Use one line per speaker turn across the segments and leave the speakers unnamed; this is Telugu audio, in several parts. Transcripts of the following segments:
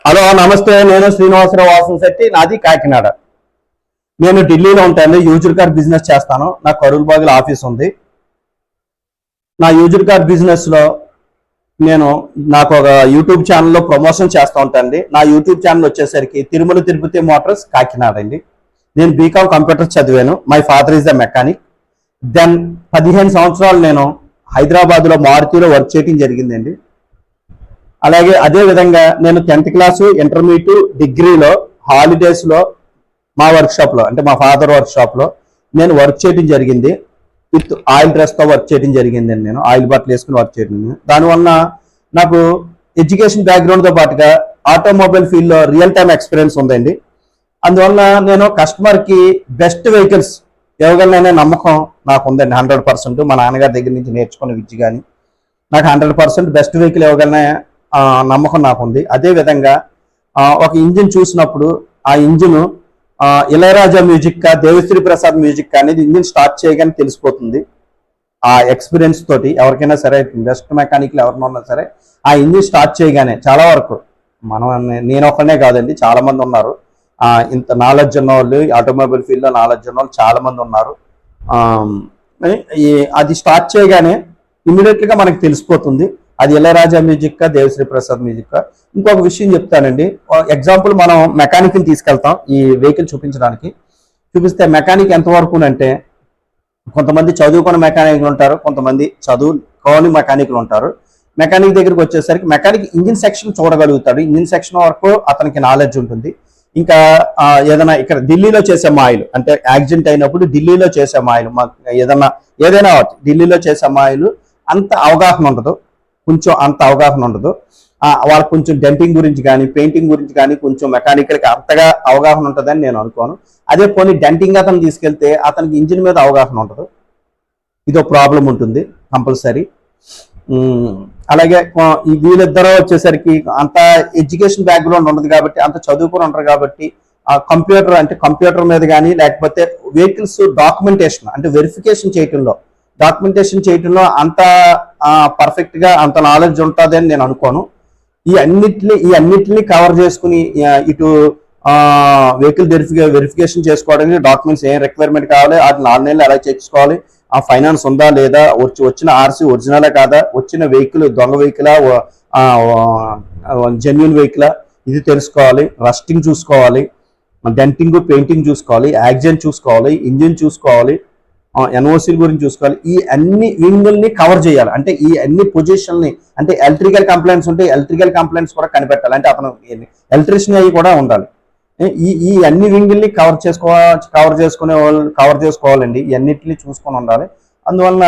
హలో నమస్తే, నేను శ్రీనివాసరావు వాసంశెట్టి, నాది కాకినాడ. నేను ఢిల్లీలో ఉంటాను. యూజ్డ్ కార్ బిజినెస్ చేస్తాను. నాకు కరూల్బాగ్లో ఆఫీస్ ఉంది. నా యూజ్డ్ కార్ బిజినెస్లో నాకు ఒక యూట్యూబ్ ఛానల్లో ప్రమోషన్ చేస్తూ ఉంటానండి. నా యూట్యూబ్ ఛానల్ వచ్చేసరికి తిరుమల తిరుపతి మోటార్స్ కాకినాడ అండి. నేను బీకామ్ కంప్యూటర్ చదివాను. My father is the mechanic. Then 15 సంవత్సరాలు నేను హైదరాబాద్లో మారుతిలో వర్క్ చేయడం జరిగిందండి. అలాగే అదే విధంగా నేను 10th క్లాసు, ఇంటర్మీడియట్, డిగ్రీలో హాలిడేస్లో మా వర్క్షాప్లో, అంటే మా ఫాదర్ వర్క్షాప్లో నేను వర్క్ చేయడం జరిగింది. విత్ ఆయిల్ డ్రెస్తో వర్క్ చేయడం జరిగిందండి. నేను ఆయిల్ బట్టలు వేసుకుని వర్క్ చేయడం. దానివల్ల నాకు ఎడ్యుకేషన్ బ్యాక్గ్రౌండ్తో పాటుగా ఆటోమొబైల్ ఫీల్డ్లో రియల్ టైమ్ ఎక్స్పీరియన్స్ ఉందండి. అందువల్ల నేను కస్టమర్కి బెస్ట్ వెహికల్స్ ఇవ్వగలననే నమ్మకం నాకు ఉందండి. 100%. మా నాన్నగారి దగ్గర నుంచి నేర్చుకున్న విద్య కానీ నాకు 100% బెస్ట్ వెహికల్ ఇవ్వగలనే నమ్మకం నాకు ఉంది. అదేవిధంగా ఒక ఇంజిన్ చూసినప్పుడు ఆ ఇంజిన్ ఇళయరాజా మ్యూజిక్ కా, దేవిశ్రీ ప్రసాద్ మ్యూజిక్ కా అనేది ఇంజిన్ స్టార్ట్ చేయగానే తెలిసిపోతుంది. ఆ ఎక్స్పీరియన్స్ తోటి ఎవరికైనా సరే, బెస్ట్ మెకానిక్లు ఎవరినన్నా సరే, ఆ ఇంజిన్ స్టార్ట్ చేయగానే చాలా వరకు నేను ఒక్కనే కాదండి, చాలా మంది ఉన్నారు. ఇంత నాలెడ్జ్ ఉన్న వాళ్ళు, ఆటోమొబైల్ ఫీల్డ్లో నాలెడ్జ్ ఉన్న వాళ్ళు చాలా మంది ఉన్నారు. అది స్టార్ట్ చేయగానే ఇమీడియట్గా మనకు తెలిసిపోతుంది అది ఇళయరాజా మ్యూజిక్ కా, దేవిశ్రీ ప్రసాద్ మ్యూజిక్ కా. ఇంకొక విషయం చెప్తానండి. ఎగ్జాంపుల్, మనం మెకానిక్ని తీసుకెళ్తాం ఈ వెహికల్ చూపిస్తే మెకానిక్ ఎంతవరకు అంటే, కొంతమంది చదువుకున్న మెకానిక్లు ఉంటారు, కొంతమంది చదువుకోని మెకానిక్లు ఉంటారు. మెకానిక్ దగ్గరికి వచ్చేసరికి మెకానిక్ ఇంజిన్ సెక్షన్ చూడగలుగుతాడు. ఇంజిన్ సెక్షన్ వరకు అతనికి నాలెడ్జ్ ఉంటుంది. ఇంకా ఏదైనా ఇక్కడ ఢిల్లీలో చేసే మాయిల్, అంటే యాక్సిడెంట్ అయినప్పుడు ఢిల్లీలో చేసే మాయిల్, ఏదైనా ఢిల్లీలో చేసే మాయిల్ అంత అవగాహన ఉండదు. వాళ్ళకి కొంచెం డెంటింగ్ గురించి కానీ, పెయింటింగ్ గురించి కానీ కొంచెం మెకానికల్కి అంతగా అవగాహన ఉంటుందని నేను అనుకోను. అదే పోనీ డెంటింగ్ అతను తీసుకెళ్తే అతనికి ఇంజిన్ మీద అవగాహన ఉండదు. ఇదో ప్రాబ్లం ఉంటుంది కంపల్సరీ. అలాగే వీళ్ళిద్దరూ వచ్చేసరికి అంత ఎడ్యుకేషన్ బ్యాక్గ్రౌండ్ ఉండదు కాబట్టి, అంత చదువుకుని ఉంటారు కాబట్టి, ఆ కంప్యూటర్ మీద కానీ, లేకపోతే వెహికల్స్ డాక్యుమెంటేషన్ అంటే డాక్యుమెంటేషన్ చేయటంలో అంత పర్ఫెక్ట్గా అంత నాలెడ్జ్ ఉంటుందని నేను అనుకోను. ఈ అన్నిటిని కవర్ చేసుకుని ఇటు వెహికల్ వెరిఫికేషన్ చేసుకోవడానికి డాక్యుమెంట్స్ ఏం రిక్వైర్మెంట్ కావాలి, వాటిని ఆన్లైన్లో ఎలా చేసుకోవాలి, ఆ ఫైనాన్స్ ఉందా లేదా, వచ్చిన ఆర్సీ ఒరిజినలే కాదా, వచ్చిన వెహికల్ దొంగ వెహికలా, జెన్యున్ వెహికలా, ఇది తెలుసుకోవాలి. రస్టింగ్ చూసుకోవాలి, డెంటింగ్ పెయింటింగ్ చూసుకోవాలి, యాక్సిడెంట్ చూసుకోవాలి, ఇంజిన్ చూసుకోవాలి, ఎన్ఓసీల గురించి చూసుకోవాలి. ఈ అన్ని వింగుల్ని కవర్ చేయాలి. అంటే ఈ అన్ని పొజిషన్ని, అంటే ఎలక్ట్రికల్ కంప్లైంట్స్ ఉంటే ఎలక్ట్రికల్ కంప్లైంట్స్ కూడా కనిపెట్టాలి. అంటే అతను ఎలక్ట్రీషియన్ అయ్యి కూడా ఉండాలి. ఈ అన్ని వింగుల్ని కవర్ చేసుకోవాలండి. ఈ అన్నిటిని చూసుకొని ఉండాలి. అందువలన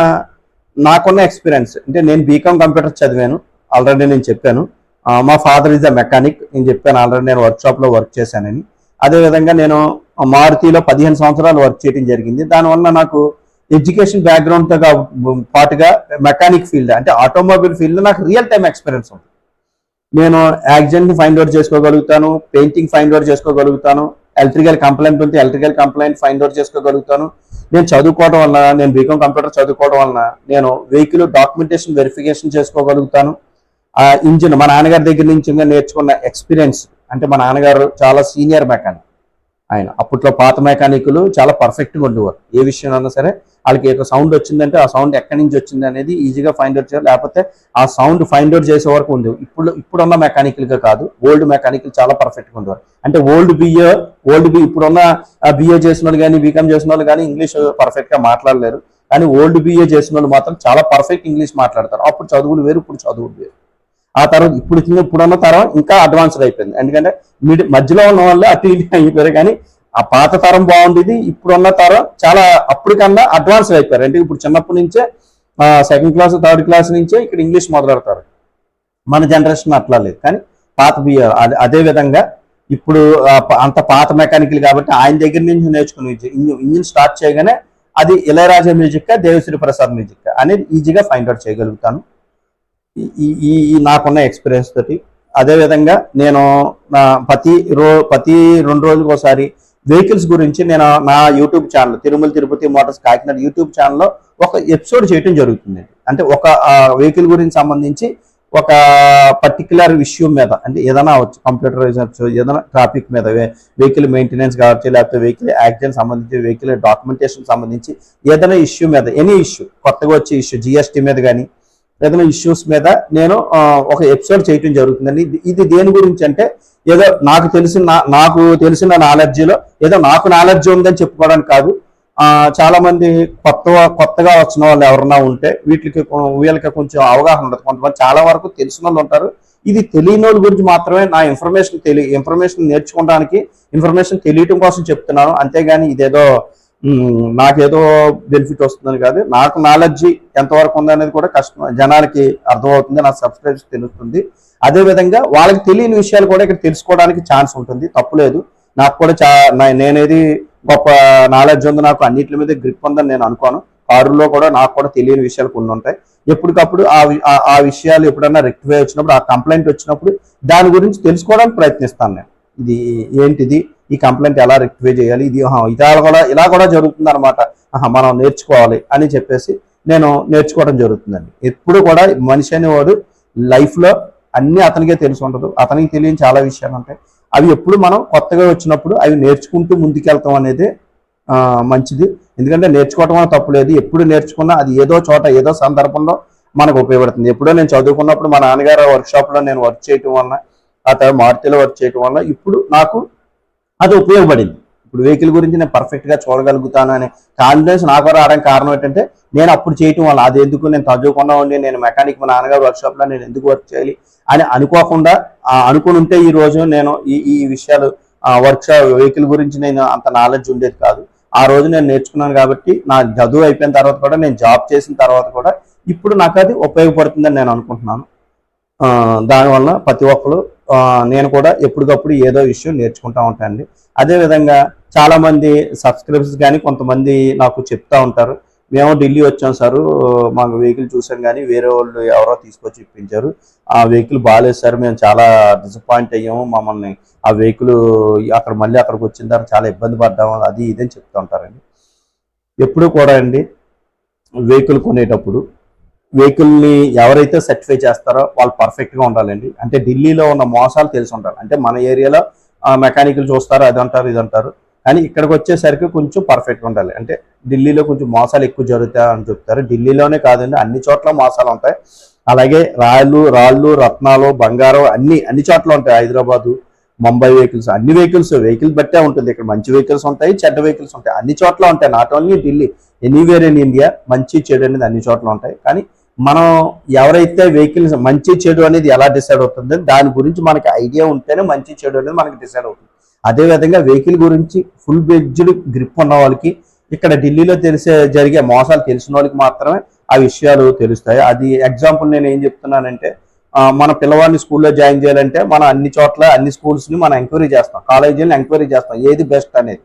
నాకున్న ఎక్స్పీరియన్స్ అంటే, నేను బీకామ్ కంప్యూటర్ చదివాను, ఆల్రెడీ నేను చెప్పాను. మా ఫాదర్ ఈజ్ ద మెకానిక్, నేను చెప్పాను ఆల్రెడీ, నేను వర్క్షాప్లో వర్క్ చేశానని. అదేవిధంగా నేను మారుతిలో 15 సంవత్సరాలు వర్క్ చేయడం జరిగింది. దానివల్ల నాకు ఎడ్యుకేషన్ బ్యాక్గ్రౌండ్తో పాటుగా మెకానిక్ ఫీల్డ్, అంటే ఆటోమొబైల్ ఫీల్డ్లో నాకు రియల్ టైమ్ ఎక్స్పీరియన్స్ ఉంది. నేను యాక్సిడెంట్ని ఫైండ్ అవుట్ చేసుకోగలుగుతాను, పెయింటింగ్ ఫైండ్ అవుట్ చేసుకోగలుగుతాను, ఎలక్ట్రికల్ కంప్లైంట్ ఉంటే ఎలక్ట్రికల్ కంప్లైంట్ ఫైండ్ అవుట్ చేసుకోగలుగుతాను. నేను చదువుకోవడం వల్ల, నేను బీకామ్ కంప్యూటర్ చదువుకోవడం వలన నేను వెహికల్ డాక్యుమెంటేషన్ వెరిఫికేషన్ చేసుకోగలుగుతాను. ఆ ఇంజిన్ మా నాన్నగారి దగ్గర నుంచి నేర్చుకున్న ఎక్స్పీరియన్స్, అంటే మా నాన్నగారు చాలా సీనియర్ మెకానిక్. ఆయన అప్పట్లో పాత మెకానికులు చాలా పర్ఫెక్ట్గా ఉండేవారు. ఏ విషయం అన్నా సరే వాళ్ళకి ఒక సౌండ్ వచ్చిందంటే ఆ సౌండ్ ఎక్కడి నుంచి వచ్చింది అనేది ఈజీగా ఫైండ్ అవుట్ చేయాలి. లేకపోతే ఆ సౌండ్ ఫైండ్ అవుట్ చేసే వరకు ఉంది. ఇప్పుడున్న మెకానికల్గా కాదు, ఓల్డ్ మెకానికల్ చాలా పర్ఫెక్ట్గా ఉండేవారు. అంటే ఓల్డ్ బిఏ ఇప్పుడున్న బిఏ చేసిన వాళ్ళు కానీ, బీకామ్ చేసిన వాళ్ళు కానీ ఇంగ్లీష్ పర్ఫెక్ట్గా మాట్లాడలేరు. కానీ ఓల్డ్ బిఏ చేసిన వాళ్ళు మాత్రం చాలా పర్ఫెక్ట్ ఇంగ్లీష్ మాట్లాడతారు. అప్పుడు చదువులు వేరు, ఇప్పుడు చదువులు వేరు. ఆ తర్వాత ఇప్పుడున్న తరం ఇంకా అడ్వాన్స్డ్ అయిపోయింది. ఎందుకంటే మధ్యలో ఉన్న వాళ్ళు అటు ఇటు అయిపోయారు. కానీ ఆ పాత తరం బాగుండేది, ఇప్పుడున్న తరం చాలా అప్పటికన్నా అడ్వాన్స్డ్ అయిపోయారు. అంటే ఇప్పుడు చిన్నప్పటి నుంచే 2nd క్లాస్ 3rd క్లాస్ నుంచే ఇక్కడ ఇంగ్లీష్ మొదలెడతారు. మన జనరేషన్ అట్లా లేదు. కానీ పాత అదే విధంగా ఇప్పుడు అంత పాత మెకానికల్ కాబట్టి ఆయన దగ్గర నుంచి నేర్చుకుని ఇంజిన్ స్టార్ట్ చేయగానే అది ఇళయరాజా మ్యూజిక్ కా, దేవిశ్రీ ప్రసాద్ మ్యూజిక్ కా అనేది ఈజీగా ఫైండ్ అవుట్ చేయగలుగుతాను ఈ నాకున్న ఎక్స్పీరియన్స్ తోటి. అదేవిధంగా నేను ప్రతి 2 రోజులకు ఒకసారి వెహికల్స్ గురించి నేను నా YouTube channel Tirumala Tirupati Motors Kakinada YouTube ఛానల్లో ఒక ఎపిసోడ్ చేయడం జరుగుతుంది. అంటే ఒక వెహికల్ గురించి సంబంధించి ఒక పర్టికులర్ ఇష్యూ మీద, అంటే ఏదైనా అవచ్చు, కంప్యూటరైజ్ అవచ్చు, ఏదైనా ట్రాఫిక్ మీద, వెహికల్ మెయింటెనెన్స్ కావచ్చు, లేకపోతే వెహికల్ యాక్సిడెంట్ సంబంధించి, వెహికల్ డాక్యుమెంటేషన్ సంబంధించి ఏదైనా ఇష్యూ మీద, ఎనీ ఇష్యూ, కొత్తగా వచ్చే ఇష్యూ, జిఎస్టీ మీద కానీ ఏదైనా ఇష్యూస్ మీద నేను ఒక ఎపిసోడ్ చేయటం జరుగుతుందండి. ఇది దేని గురించి అంటే, ఏదో నాకు తెలిసిన నాలెడ్జ్లో ఏదో నాకు నాలెడ్జ్ ఉందని చెప్పుకోవడానికి కాదు. చాలా మంది కొత్తగా వచ్చిన వాళ్ళు ఎవరన్నా ఉంటే వీళ్ళకి కొంచెం అవగాహన ఉండదు. కొంతమంది చాలా వరకు తెలిసిన వాళ్ళు ఉంటారు. ఇది తెలియని వాళ్ళ గురించి మాత్రమే నా ఇన్ఫర్మేషన్ నేర్చుకోవడానికి, ఇన్ఫర్మేషన్ తెలియటం కోసం చెప్తున్నాను. అంతేగాని ఇదేదో నాకేదో బెనిఫిట్ వస్తుందని కాదు. నాకు నాలెడ్జ్ ఎంతవరకు ఉందనేది కూడా జనాలకి అర్థమవుతుంది, నా సబ్స్క్రైబర్స్ తెలుస్తుంది. అదేవిధంగా వాళ్ళకి తెలియని విషయాలు కూడా ఇక్కడ తెలుసుకోవడానికి ఛాన్స్ ఉంటుంది, తప్పులేదు. నాకు కూడా నేనేది గొప్ప నాలెడ్జ్ ఉంది, నాకు అన్నిటి మీద గ్రిప్ ఉందని నేను అనుకోను. కారులో కూడా నాకు కూడా తెలియని విషయాలు కొన్ని ఉంటాయి. ఎప్పటికప్పుడు ఆ విషయాలు ఎప్పుడన్నా రెక్టిఫై వచ్చినప్పుడు, ఆ కంప్లైంట్ వచ్చినప్పుడు దాని గురించి తెలుసుకోవడానికి ప్రయత్నిస్తాను నేను. ఇది ఏంటిది, ఈ కంప్లైంట్ ఎలా రెక్టిఫై చేయాలి, ఇది ఇలా కూడా జరుగుతుంది అనమాట, మనం నేర్చుకోవాలి అని చెప్పేసి నేను నేర్చుకోవడం జరుగుతుందండి. ఎప్పుడు కూడా మనిషి అనేవాడు లైఫ్లో అన్నీ అతనికే తెలిసి ఉండదు, అతనికి తెలియని చాలా విషయాలు ఉంటాయి. అవి ఎప్పుడు మనం కొత్తగా వచ్చినప్పుడు అవి నేర్చుకుంటూ ముందుకెళ్తాం అనేది మంచిది. ఎందుకంటే నేర్చుకోవటం వల్ల తప్పులేదు. ఎప్పుడు నేర్చుకున్నా అది ఏదో చోట ఏదో సందర్భంలో మనకు ఉపయోగపడుతుంది. ఎప్పుడో నేను చదువుకున్నప్పుడు మా నాన్నగారు వర్క్షాప్లో నేను వర్క్ చేయటం వల్ల, ఆ తర్వాత మారుతిలో వర్క్ చేయటం వల్ల ఇప్పుడు నాకు అది ఉపయోగపడింది. ఇప్పుడు వెహికల్ గురించి నేను పర్ఫెక్ట్గా చూడగలుగుతాను అనే కాన్ఫిడెన్స్ నాకు రావడానికి కారణం ఏంటంటే నేను అప్పుడు చేయటం వల్ల. అది ఎందుకు నేను చదువుకున్నా ఉండి నేను మెకానిక్, మా నాన్నగారు వర్క్షాప్లో నేను ఎందుకు వర్క్ చేయాలి అని అనుకోకుండా అనుకుని ఉంటే ఈ రోజు నేను ఈ విషయాలు వెహికల్ గురించి నేను అంత నాలెడ్జ్ ఉండేది కాదు. ఆ రోజు నేను నేర్చుకున్నాను కాబట్టి నా చదువు అయిపోయిన తర్వాత కూడా, నేను జాబ్ చేసిన తర్వాత కూడా ఇప్పుడు నాకు అది ఉపయోగపడుతుందని నేను అనుకుంటున్నాను. దానివల్ల ప్రతి ఒక్కరు, నేను కూడా ఎప్పటికప్పుడు ఏదో విషయం నేర్చుకుంటూ ఉంటానండి. అదేవిధంగా చాలామంది సబ్స్క్రైబర్స్ కానీ కొంతమంది నాకు చెప్తా ఉంటారు, మేము ఢిల్లీ వచ్చాం సార్, మాకు వెహికల్ చూసాం కానీ వేరే వాళ్ళు ఎవరో తీసుకొచ్చి ఇప్పించారు, ఆ వెహికల్ బాగాలేదు సార్, మేము చాలా డిసప్పాయింట్ అయ్యాము, మమ్మల్ని ఆ వెహికల్ అక్కడికి వచ్చిన తర్వాత చాలా ఇబ్బంది పడ్డాము, అది ఇదని చెప్తూ ఉంటారండి. ఎప్పుడు కూడా అండి వెహికల్ కొనేటప్పుడు వెహికల్ని ఎవరైతే సర్టిఫై చేస్తారో వాళ్ళు పర్ఫెక్ట్గా ఉండాలండి. అంటే ఢిల్లీలో ఉన్న మోసాలు తెలిసి ఉండాలి. అంటే మన ఏరియాలో మెకానికల్ చూస్తారు, అది అంటారు ఇది అంటారు, కానీ ఇక్కడికి వచ్చేసరికి కొంచెం పర్ఫెక్ట్గా ఉండాలి. అంటే ఢిల్లీలో కొంచెం మోసాలు ఎక్కువ జరుగుతాయి అని చెప్తారు. ఢిల్లీలోనే కాదండి, అన్ని చోట్ల మోసాలు ఉంటాయి. అలాగే రాళ్ళు రత్నాలు బంగారం అన్ని చోట్ల ఉంటాయి. హైదరాబాదు, ముంబై అన్ని వెహికల్స్ బట్టే ఉంటుంది. ఇక్కడ మంచి వెహికల్స్ ఉంటాయి, చెడ్డ వెహికల్స్ ఉంటాయి, అన్ని చోట్ల ఉంటాయి. Not only Delhi, anywhere in India మంచి చెడు అనేది అన్ని చోట్ల ఉంటాయి. కానీ మనం ఎవరైతే వెహికల్స్ మంచి చెడు అనేది ఎలా డిసైడ్ అవుతుంది, దాని గురించి మనకి ఐడియా ఉంటేనే మంచి చెడు అనేది మనకి డిసైడ్ అవుతుంది. అదేవిధంగా వెహికల్ గురించి ఫుల్ బెడ్జ్డ్ గ్రిప్ ఉన్న వాళ్ళకి, ఇక్కడ ఢిల్లీలో జరిగే మోసాలు తెలిసిన వాళ్ళకి మాత్రమే ఆ విషయాలు తెలుస్తాయి. అది ఎగ్జాంపుల్ నేను ఏం చెప్తున్నానంటే, మన పిల్లవాడిని స్కూల్లో జాయిన్ చేయాలంటే మనం అన్ని చోట్ల అన్ని స్కూల్స్ని మనం ఎంక్వైరీ చేస్తాం, కాలేజీలను ఎంక్వైరీ చేస్తాం, ఏది బెస్ట్ అనేది.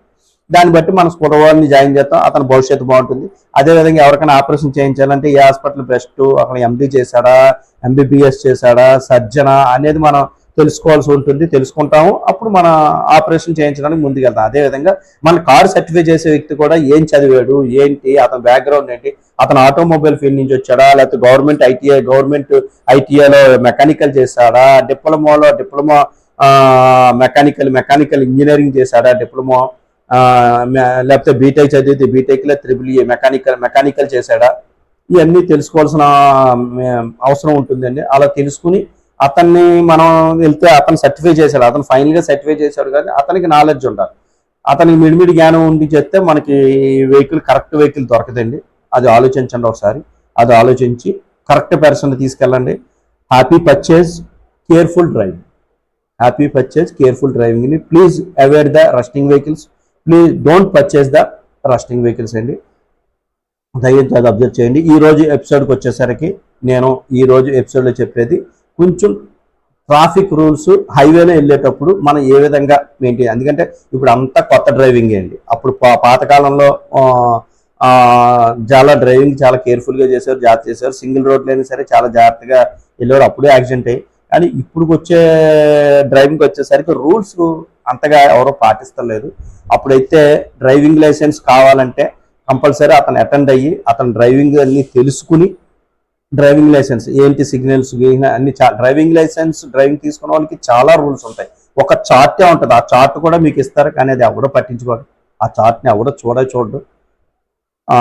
దాన్ని బట్టి మన పిల్లవాడిని జాయిన్ చేస్తాం, అతని భవిష్యత్తు బాగుంటుంది. అదేవిధంగా ఎవరికైనా ఆపరేషన్ చేయించాలంటే ఏ హాస్పిటల్ బెస్ట్, అక్కడ ఎండి చేశాడా, ఎంబీబీఎస్ చేశాడా, సర్జనా అనేది మనం తెలుసుకోవాల్సి ఉంటుంది, తెలుసుకుంటాము. అప్పుడు మన ఆపరేషన్ చేయించడానికి ముందుకెళ్తాం. అదేవిధంగా మన కారు సర్టిఫై చేసే వ్యక్తి కూడా ఏం చదివాడు, ఏంటి, అతని బ్యాక్గ్రౌండ్ ఏంటి, అతను ఆటోమొబైల్ ఫీల్డ్ నుంచి వచ్చాడా, లేకపోతే గవర్నమెంట్ ఐటీఐలో మెకానికల్ చేశాడా, డిప్లొమా మెకానికల్ ఇంజనీరింగ్ చేశాడా, డిప్లొమా, లేకపోతే బీటెక్ చదివితే బీటెక్లో EEE మెకానికల్ చేశాడా, ఇవన్నీ తెలుసుకోవాల్సిన అవసరం ఉంటుందండి. అలా తెలుసుకుని అతన్ని మనం వెళ్తే అతను సర్టిఫై చేశాడు, అతను ఫైనల్గా సర్టిఫై చేశాడు, కానీ అతనికి నాలెడ్జ్ ఉండాలి. అతనికి మిడిమిడి జ్ఞానం ఉండి చేస్తే మనకి కరెక్ట్ వెహికల్ దొరకదండి. అది ఆలోచించండి ఒకసారి. అది ఆలోచించి కరెక్ట్ పర్సన్ తీసుకెళ్ళండి. Happy purchase, careful driving. Please avoid the rusting vehicles. Please don't purchase the rusting vehicles అండి. దయచేసి అది అబ్జర్వ్ చేయండి. ఈ రోజు ఎపిసోడ్కి వచ్చేసరికి నేను ఎపిసోడ్లో చెప్పేది కొంచెం ట్రాఫిక్ రూల్స్, హైవేలో వెళ్ళేటప్పుడు మనం ఏ విధంగా మెయింటైన్, ఎందుకంటే ఇప్పుడు అంతా కొత్త డ్రైవింగ్ అండి. అప్పుడు పాతకాలంలో చాలా డ్రైవింగ్ చాలా కేర్ఫుల్గా చేశారు, జాగ్రత్త చేశారు. సింగిల్ రోడ్లు అయినా సరే చాలా జాగ్రత్తగా వెళ్ళేవారు, అప్పుడే యాక్సిడెంట్ అయ్యి. కానీ ఇప్పుడు వచ్చే డ్రైవింగ్ వచ్చేసరికి రూల్స్ అంతగా ఎవరో పాటిస్తలేదు. అప్పుడైతే డ్రైవింగ్ లైసెన్స్ కావాలంటే కంపల్సరీ అతను అటెండ్ అయ్యి అతను డ్రైవింగ్ అన్ని తెలుసుకుని డ్రైవింగ్ లైసెన్స్ ఏంటి, సిగ్నల్స్ అన్ని డ్రైవింగ్ లైసెన్స్ డ్రైవింగ్ తీసుకున్న వాళ్ళకి చాలా రూల్స్ ఉంటాయి. ఒక చార్టే ఉంటుంది, ఆ చార్ట్ కూడా మీకు ఇస్తారు, కానీ అది ఎవడో పట్టించుకోరు. ఆ చార్ట్ని ఎవడో చూడడు.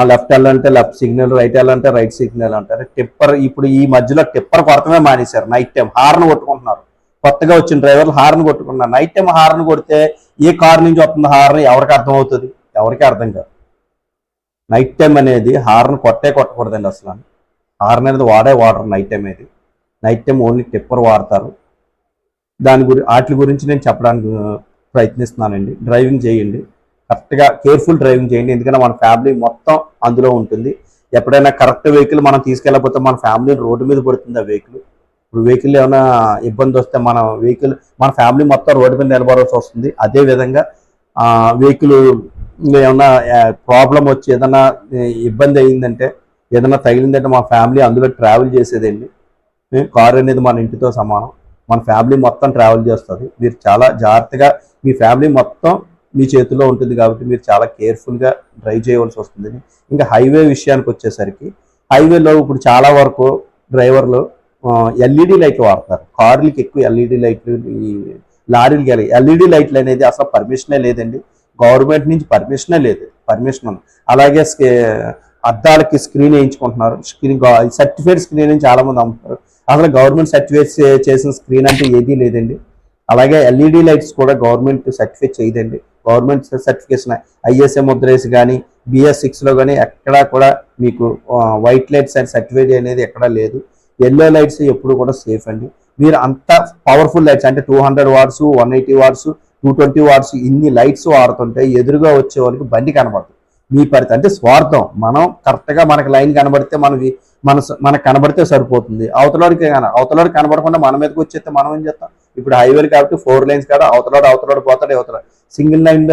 లెఫ్ట్ వెళ్ళాలంటే లెఫ్ట్ సిగ్నల్, రైట్ వెళ్ళాలంటే రైట్ సిగ్నల్ అంటారు. టిప్పర్ ఇప్పుడు ఈ మధ్యలో టిప్పర్ కొడతమే మానేశారు. నైట్ టైం హార్న్ కొట్టుకుంటున్నారు. కొత్తగా వచ్చిన డ్రైవర్లు హార్న్ కొట్టుకున్నారు. నైట్ టైం హార్న్ కొడితే ఏ కార్ నుంచి వస్తుంది హార్న్ ఎవరికి అర్థం అవుతుంది? ఎవరికి అర్థం కాదు. నైట్ టైం అనేది హార్న్ కొట్టకూడదండి అసలు. హార్న్ అనేది వాడరు నైట్ టైం అనేది. నైట్ టైం ఓన్లీ టిప్పర్ వాడతారు. వాటి గురించి నేను చెప్పడానికి ప్రయత్నిస్తున్నానండి. డ్రైవింగ్ చేయండి, కరెక్ట్గా కేర్ఫుల్ డ్రైవింగ్ చేయండి, ఎందుకంటే మన ఫ్యామిలీ మొత్తం అందులో ఉంటుంది. ఎప్పుడైనా కరెక్ట్ వెహికల్ మనం తీసుకెళ్ళకపోతే మన ఫ్యామిలీ రోడ్డు మీద పడుతుంది. ఆ వెహికల్ ఏమైనా ఇబ్బంది వస్తే మన ఫ్యామిలీ మొత్తం రోడ్డు మీద నిలబడాల్సి వస్తుంది. అదేవిధంగా వెహికల్ ఏమన్నా ప్రాబ్లం వచ్చి ఏదైనా ఇబ్బంది అయిందంటే, ఏదైనా తగిలిందంటే మా ఫ్యామిలీ అందులో ట్రావెల్ చేసేదండి. కారు అనేది మన ఇంటితో సమానం. మన ఫ్యామిలీ మొత్తం ట్రావెల్ చేస్తుంది. మీరు చాలా జాగ్రత్తగా, మీ ఫ్యామిలీ మొత్తం మీ చేతిలో ఉంటుంది కాబట్టి మీరు చాలా కేర్ఫుల్గా డ్రైవ్ చేయవలసి వస్తుంది. ఇంకా హైవే విషయానికి వచ్చేసరికి, హైవేలో ఇప్పుడు చాలా వరకు డ్రైవర్లు ఎల్ఈడి లైట్లు వాడతారు. కార్లకి ఎక్కువ ఎల్ఈడి లైట్లు, ఈ లారీలకి ఎల్ఈడి లైట్లు అనేది అసలు పర్మిషనే లేదండి. గవర్నమెంట్ నుంచి పర్మిషనే లేదు. పర్మిషన్ అలాగే అద్దాలకి స్క్రీన్ వేయించుకుంటున్నారు. సర్టిఫైడ్ స్క్రీన్ అని చాలా మంది అమ్ముతారు. అసలు గవర్నమెంట్ సర్టిఫైడ్ చేసిన స్క్రీన్ అంటే ఏదీ లేదండి. అలాగే ఎల్ఈడి లైట్స్ కూడా గవర్నమెంట్ సర్టిఫై చేయదండి. గవర్నమెంట్ సర్టిఫికేషన్ ఐఎస్ఏ ముద్రేసి కానీ BS6లో కానీ ఎక్కడా కూడా మీకు వైట్ లైట్స్ అండ్ సర్టిఫైడ్ అనేది ఎక్కడా లేదు. ఎల్లో లైట్స్ ఎప్పుడు కూడా సేఫ్ అండి. మీరు అంత పవర్ఫుల్ లైట్స్ అంటే 200 వాట్స్, 180 వాట్స్, 220 వాట్స్ ఇన్ని లైట్స్ వాడుతుంటే ఎదురుగా వచ్చే వాళ్ళకి బండి కనబడుతుంది. మీ పరిస్థితి అంటే స్వార్థం. మనం కరెక్ట్గా మనకి లైన్ కనబడితే మనకు కనబడితే సరిపోతుంది. అవతలవాడికి కనబడకుండా మన మీదకి వచ్చేస్తే మనం ఏం చేస్తాం? ఇప్పుడు హైవేలు కాబట్టి 4 lanes కదా, అవతలాడు పోతాడు. సింగిల్ లైన్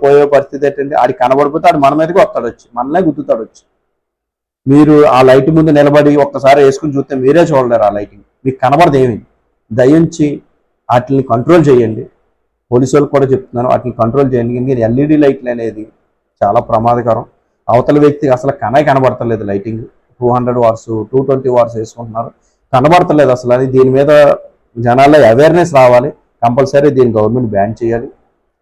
పోయే పరిస్థితి ఏంటంటే, ఆడికి కనబడిపోతే ఆడు మన మీదకి వచ్చి మననే గుద్దుతాడు వచ్చి. మీరు ఆ లైట్ ముందు నిలబడి ఒక్కసారి వేసుకుని చూస్తే మీరే చూడలేరు ఆ లైటింగ్, మీకు కనబడదు ఏమి. దయించి వాటిని కంట్రోల్ చేయండి. పోలీసు వాళ్ళకి కూడా చెప్తున్నాను, వాటిని కంట్రోల్ చేయండి. ఎందుకంటే ఎల్ఈడి లైట్లు అనేది చాలా ప్రమాదకరం. అవతల వ్యక్తికి అసలు కనబడతలేదు లైటింగ్. 200 వాట్స్, 220 వాట్స్ వేసుకుంటున్నారు, కనబడతలేదు అసలు. అది దీని మీద జనాల్లో అవేర్నెస్ రావాలి. కంపల్సరీ దీన్ని గవర్నమెంట్ బ్యాన్ చేయాలి.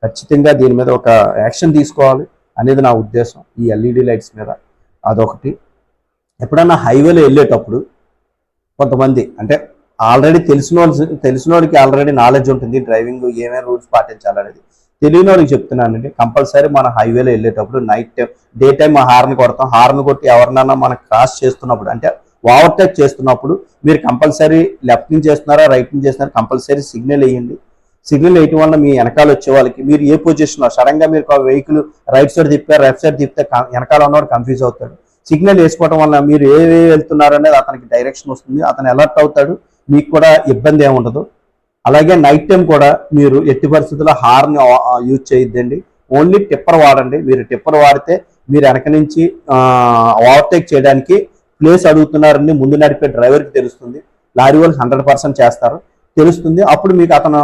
ఖచ్చితంగా దీని మీద ఒక యాక్షన్ తీసుకోవాలి అనేది నా ఉద్దేశం. ఈ ఎల్ఈడి లైట్స్ మీద అదొకటి. ఎప్పుడన్నా హైవేలో వెళ్ళేటప్పుడు కొంతమంది అంటే ఆల్రెడీ తెలిసిన వాళ్ళకి ఆల్రెడీ నాలెడ్జ్ ఉంటుంది డ్రైవింగ్ ఏమేమి రూల్స్ పాటించాలనేది. తెలియని వాళ్ళకి చెప్తున్నానండి, కంపల్సరీ మన హైవేలో వెళ్ళేటప్పుడు night time, day time horn కొడతాం. హార్న్ కొట్టి ఎవరినైనా మనం క్రాస్ చేస్తున్నప్పుడు అంటే ఓవర్టేక్ చేస్తున్నప్పుడు మీరు కంపల్సరీ లెఫ్ట్ నుంచి చేస్తున్నారా రైట్ నుంచి చేస్తున్నారా కంపల్సరీ సిగ్నల్ వేయండి. సిగ్నల్ వేయటం వల్ల మీ వెనకాల వచ్చే వాళ్ళకి మీరు ఏ పొజిషన్లో సడన్గా మీరు వెహికల్ రైట్ సైడ్ తిప్పారు లెఫ్ట్ సైడ్ తిప్పితే వెనకాల ఉన్నవాడు కన్ఫ్యూజ్ అవుతాడు. సిగ్నల్ వేసుకోవడం వల్ల మీరు ఏ వెళ్తున్నారు అనేది అతనికి డైరెక్షన్ వస్తుంది, అతను అలర్ట్ అవుతాడు, మీకు కూడా ఇబ్బంది ఏమి ఉండదు. అలాగే నైట్ టైం కూడా మీరు ఎట్టి పరిస్థితుల్లో హార్న్ యూజ్ చేయొద్దండి. ఓన్లీ టిప్పర్ వాడండి. మీరు టిప్పర్ వాడితే మీరు వెనక నుంచి ఓవర్టేక్ చేయడానికి ప్లేస్ అడుగుతున్నారని ముందు నడిపే డ్రైవర్కి తెలుస్తుంది. లారీ వాళ్ళు 100% చేస్తారు, తెలుస్తుంది. అప్పుడు మీకు అతను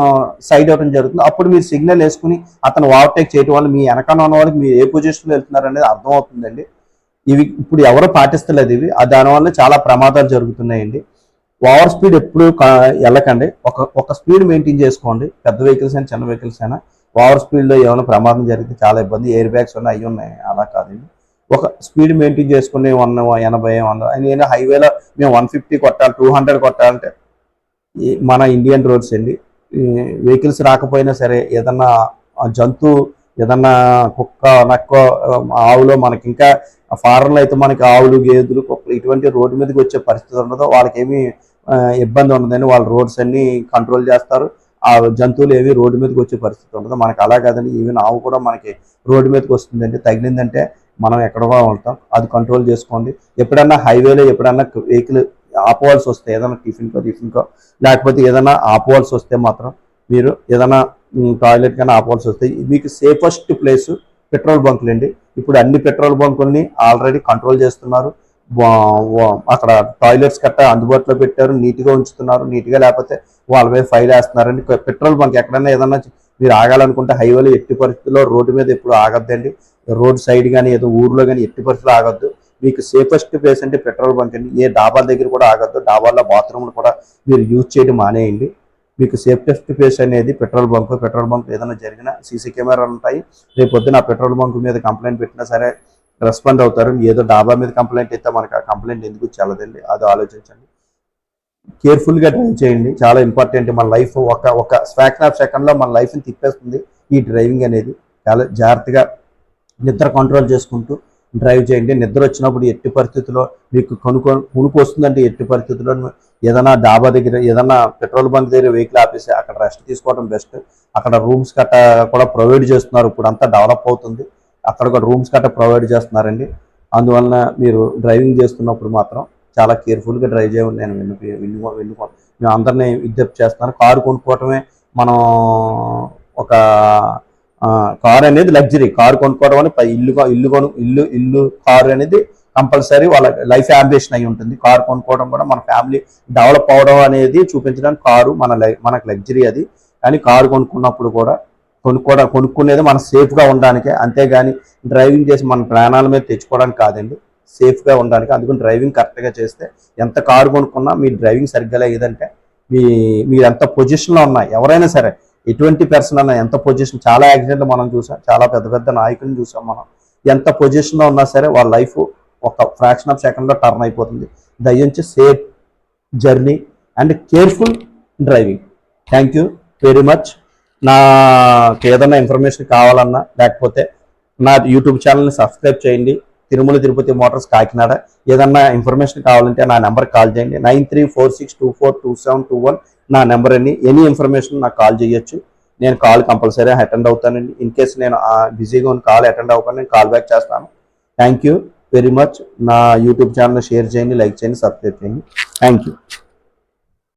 సైడ్ అవడం జరుగుతుంది. అప్పుడు మీరు సిగ్నల్ వేసుకుని అతను ఓవర్టేక్ చేయడం వల్ల మీ వెనకాల ఉన్న వాళ్ళకి మీరు ఏ పొజిషన్లో వెళ్తున్నారు అనేది అర్థమవుతుందండి. ఇవి ఇప్పుడు ఎవరు పాటిస్తలేదు. దానివల్ల చాలా ప్రమాదాలు జరుగుతున్నాయండి. ఓవర్ స్పీడ్ ఎప్పుడు వెళ్ళకండి. ఒక స్పీడ్ మెయింటైన్ చేసుకోండి. పెద్ద వెహికల్స్ అయినా చిన్న వెహికల్స్ అయినా ఓవర్ స్పీడ్లో ఏమైనా ప్రమాదం జరిగితే చాలా ఇబ్బంది. ఎయిర్ బ్యాగ్స్ ఉన్నాయి, అవి ఉన్నాయి. అలా కాదండి, ఒక స్పీడ్ మెయింటైన్ చేసుకుని 180, 100. నేను హైవేలో మేము 150 కొట్టాలి, 200 కొట్టాలంటే మన ఇండియన్ రోడ్స్ అండి. వెహికల్స్ రాకపోయినా సరే ఏదన్నా జంతువు, ఏదన్నా కుక్క, నక్క, ఆవులో మనకి ఇంకా ఫారెన్లో అయితే మనకి ఆవులు, గేదెలు, కుక్కలు ఇటువంటి రోడ్డు మీదకి వచ్చే పరిస్థితి ఉండదు. వాళ్ళకి ఏమీ ఇబ్బంది ఉండదని వాళ్ళ రోడ్స్ అన్ని కంట్రోల్ చేస్తారు. ఆ జంతువులు ఏవి రోడ్డు మీదకి వచ్చే పరిస్థితి ఉండదు. మనకి అలా కాదని ఈవెన్ ఆవు కూడా మనకి రోడ్డు మీదకి వస్తుందంటే తగిలిందంటే మనం ఎక్కడో ఉంటాం. అది కంట్రోల్ చేసుకోండి. ఎప్పుడన్నా హైవేలో ఎప్పుడన్నా వెహికల్ ఆపవలసి వస్తే, ఏదైనా టిఫిన్కో లేకపోతే ఏదైనా ఆపవలసి వస్తే మాత్రం మీరు ఏదైనా టాయిలెట్ కానీ ఆపవలసి వస్తే మీకు సేఫెస్ట్ ప్లేస్ పెట్రోల్ బంకులు అండి. ఇప్పుడు అన్ని పెట్రోల్ బంకుల్ని ఆల్రెడీ కంట్రోల్ చేస్తున్నారు. అక్కడ టాయిలెట్స్ గట్టా అందుబాటులో పెట్టారు, నీట్గా ఉంచుతున్నారు. నీట్గా లేకపోతే వాళ్ళ మీద ఫైల్ వేస్తున్నారండి. పెట్రోల్ బంక్ ఎక్కడైనా ఏదన్నా మీరు ఆగాలనుకుంటే హైవేలో ఎట్టి పరిస్థితుల్లో రోడ్డు మీద ఎప్పుడు ఆగద్దండి. రోడ్ సైడ్ కానీ ఏదో ఊర్లో కానీ ఎట్టి పరిస్థితుల్లో ఆగద్దు. మీకు సేఫెస్ట్ ప్లేస్ అంటే పెట్రోల్ బంక్ అండి. ఏ డాబాల దగ్గర కూడా ఆగద్దు, డాబాల్లో బాత్రూమ్లు కూడా మీరు యూజ్ చేయడం మానేయండి. మీకు సేఫెస్ట్ ప్లేస్ అనేది పెట్రోల్ బంక్ ఏదైనా జరిగినా సీసీ కెమెరాలు ఉంటాయి. రేపు పొద్దున ఆ పెట్రోల్ బంక్ మీద కంప్లైంట్ పెట్టినా సరే రెస్పాండ్ అవుతారు. ఏదో డాబా మీద కంప్లైంట్ అయితే మనకు ఆ కంప్లైంట్ ఎందుకు చెల్లదండి, అది ఆలోచించండి. కేర్ఫుల్గా డ్రైవ్ చేయండి, చాలా ఇంపార్టెంట్. మన లైఫ్ ఒక ఫ్రాక్షన్ ఆఫ్ సెకండ్లో మన లైఫ్ని తిప్పేస్తుంది ఈ డ్రైవింగ్ అనేది. చాలా జాగ్రత్తగా నిద్ర కంట్రోల్ చేసుకుంటూ డ్రైవ్ చేయండి. నిద్ర వచ్చినప్పుడు ఎట్టి పరిస్థితుల్లో మీకు కొనుక్కు వస్తుందంటే ఎట్టి పరిస్థితుల్లో ఏదైనా డాబా దగ్గర ఏదైనా పెట్రోల్ బంక్ దగ్గర వెహికల్ ఆపేసి అక్కడ రెస్ట్ తీసుకోవడం బెస్ట్. అక్కడ రూమ్స్ గట్ట కూడా ప్రొవైడ్ చేస్తున్నారు, ఇప్పుడు అంతా డెవలప్ అవుతుంది, అక్కడ కూడా రూమ్స్ గట్ట ప్రొవైడ్ చేస్తున్నారండి. అందువలన మీరు డ్రైవింగ్ చేస్తున్నప్పుడు మాత్రం చాలా కేర్ఫుల్గా డ్రైవ్ చేయమని నేను మేము అందరినీ విజ్ఞప్తి చేస్తున్నాను. కారు కొనుక్కోవటమే మనం ఒక కారు అనేది లగ్జరీ, కారు కొనుక్కోవడం అని ఇల్లు కారు అనేది కంపల్సరీ వాళ్ళ లైఫ్ అంబిషన్ అయి ఉంటుంది. కారు కొనుక్కోవడం కూడా మన ఫ్యామిలీ డెవలప్ అవడం అనేది చూపించడానికి కారు మనకు లగ్జరీ అది. కానీ కారు కొనుక్కున్నప్పుడు కూడా కొనుక్కునేది మనం సేఫ్గా ఉండడానికే, అంతేగాని డ్రైవింగ్ చేసి మన ప్రాణాల మీద తెచ్చుకోవడానికి కాదండి, సేఫ్గా ఉండడానికి. అందుకని డ్రైవింగ్ కరెక్ట్గా చేస్తే ఎంత కారు కొనుక్కున్నా మీ డ్రైవింగ్ సరిగ్గా లేదంటే మీరు ఎంత పొజిషన్లో ఉన్నా, ఎవరైనా సరే ఎటువంటి పర్సన్ అన్నా ఎంత పొజిషన్, చాలా యాక్సిడెంట్లు మనం చూసాం, చాలా పెద్ద పెద్ద నాయకులను చూసాం మనం. ఎంత పొజిషన్లో ఉన్నా సరే వాళ్ళ లైఫ్ ఒక ఫ్రాక్షన్ ఆఫ్ సెకండ్లో టర్న్ అయిపోతుంది. దయించి safe journey and careful driving. Thank you very much. నాకు ఏదైనా ఇన్ఫర్మేషన్ కావాలన్నా లేకపోతే నా యూట్యూబ్ ఛానల్ని సబ్స్క్రైబ్ చేయండి, తిరుమల తిరుపతి మోటార్స్ కాకినాడ. ఏదన్నా ఇన్ఫర్మేషన్ కావాలంటే నా నెంబర్కి కాల్ చేయండి, 9346242721 నా నెంబర్ అండి. ఎనీ ఇన్ఫర్మేషన్ నాకు కాల్ చేయొచ్చు, నేను కాల్ కంపల్సరీ అటెండ్ అవుతానండి. ఇన్ కేస్ నేను బిజీగా ఉన్న కాల్ అటెండ్ అవ్వకుండా నేను కాల్ బ్యాక్ చేస్తాను. Thank you very much. నా యూట్యూబ్ ఛానల్ షేర్ చేయండి, లైక్ చేయండి, సబ్స్క్రైబ్ చేయండి. Thank you.